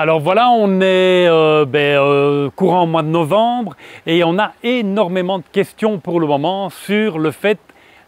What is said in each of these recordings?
Alors voilà, on est courant mois de novembre et on a énormément de questions pour le moment sur le fait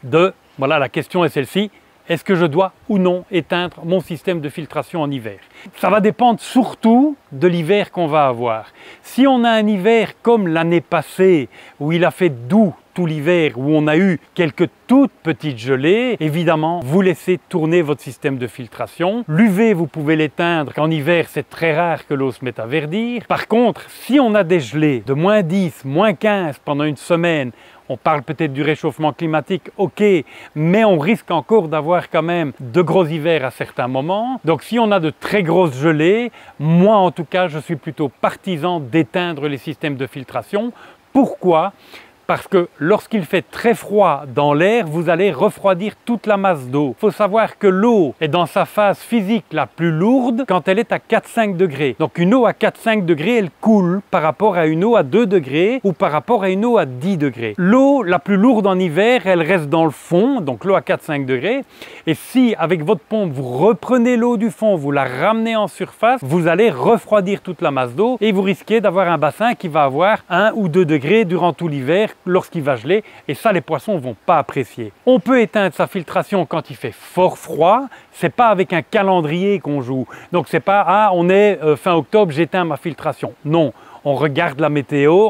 de, voilà, la question est celle-ci, est-ce que je dois ou non éteindre mon système de filtration en hiver? Ça va dépendre surtout de l'hiver qu'on va avoir. Si on a un hiver comme l'année passée où il a fait doux tout l'hiver, où on a eu quelques toutes petites gelées, évidemment, vous laissez tourner votre système de filtration. L'UV, vous pouvez l'éteindre. En hiver, c'est très rare que l'eau se mette à verdir. Par contre, si on a des gelées de moins 10, moins 15 pendant une semaine, on parle peut-être du réchauffement climatique, ok, mais on risque encore d'avoir quand même de gros hivers à certains moments. Donc si on a de très grosses gelées, moi en tout cas, je suis plutôt partisan d'éteindre les systèmes de filtration. Pourquoi ? Parce que lorsqu'il fait très froid dans l'air, vous allez refroidir toute la masse d'eau. Il faut savoir que l'eau est dans sa phase physique la plus lourde quand elle est à 4-5 degrés. Donc une eau à 4-5 degrés, elle coule par rapport à une eau à 2 degrés ou par rapport à une eau à 10 degrés. L'eau la plus lourde en hiver, elle reste dans le fond, donc l'eau à 4-5 degrés. Et si avec votre pompe, vous reprenez l'eau du fond, vous la ramenez en surface, vous allez refroidir toute la masse d'eau et vous risquez d'avoir un bassin qui va avoir 1 ou 2 degrés durant tout l'hiver lorsqu'il va geler, et ça les poissons ne vont pas apprécier. On peut éteindre sa filtration quand il fait fort froid, c'est pas avec un calendrier qu'on joue. Donc c'est pas ah on est fin octobre, j'éteins ma filtration. Non, on regarde la météo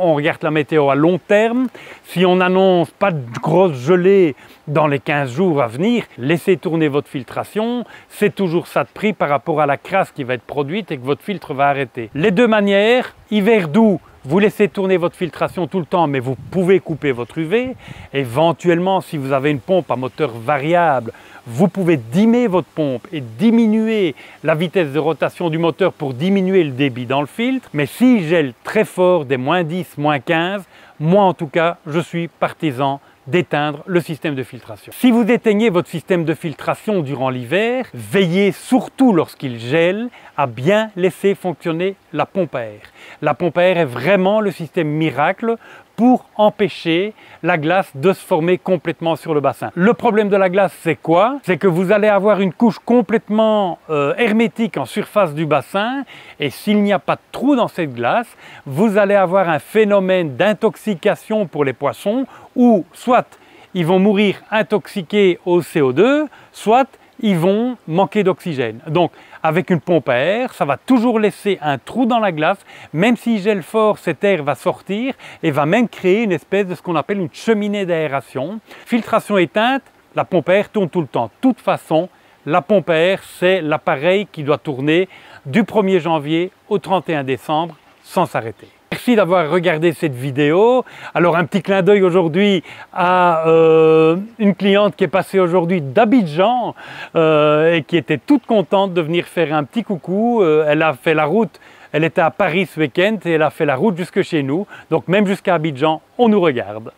à long terme. Si on n'annonce pas de grosses gelées dans les 15 jours à venir, laissez tourner votre filtration, c'est toujours ça de prix par rapport à la crasse qui va être produite et que votre filtre va arrêter. Les deux manières, hiver doux, vous laissez tourner votre filtration tout le temps, mais vous pouvez couper votre UV. Éventuellement, si vous avez une pompe à moteur variable, vous pouvez dimmer votre pompe et diminuer la vitesse de rotation du moteur pour diminuer le débit dans le filtre. Mais s'il gèle très fort, des moins 10, moins 15, moi en tout cas, je suis partisan d'éteindre le système de filtration. Si vous éteignez votre système de filtration durant l'hiver, veillez surtout lorsqu'il gèle à bien laisser fonctionner la pompe à air. La pompe à air est vraiment le système miracle pour empêcher la glace de se former complètement sur le bassin. Le problème de la glace, c'est quoi? C'est que vous allez avoir une couche complètement hermétique en surface du bassin, et s'il n'y a pas de trou dans cette glace, vous allez avoir un phénomène d'intoxication pour les poissons, où soit ils vont mourir intoxiqués au CO2, soit ils vont manquer d'oxygène. Donc, avec une pompe à air, ça va toujours laisser un trou dans la glace. Même s'il gèle fort, cet air va sortir et va même créer une espèce de ce qu'on appelle une cheminée d'aération. Filtration éteinte, la pompe à air tourne tout le temps. De toute façon, la pompe à air, c'est l'appareil qui doit tourner du 1er janvier au 31 décembre sans s'arrêter. Merci d'avoir regardé cette vidéo. Alors un petit clin d'œil aujourd'hui à une cliente qui est passée aujourd'hui d'Abidjan et qui était toute contente de venir faire un petit coucou. Elle a fait la route, elle était à Paris ce week-end et elle a fait la route jusque chez nous. Donc même jusqu'à Abidjan, on nous regarde.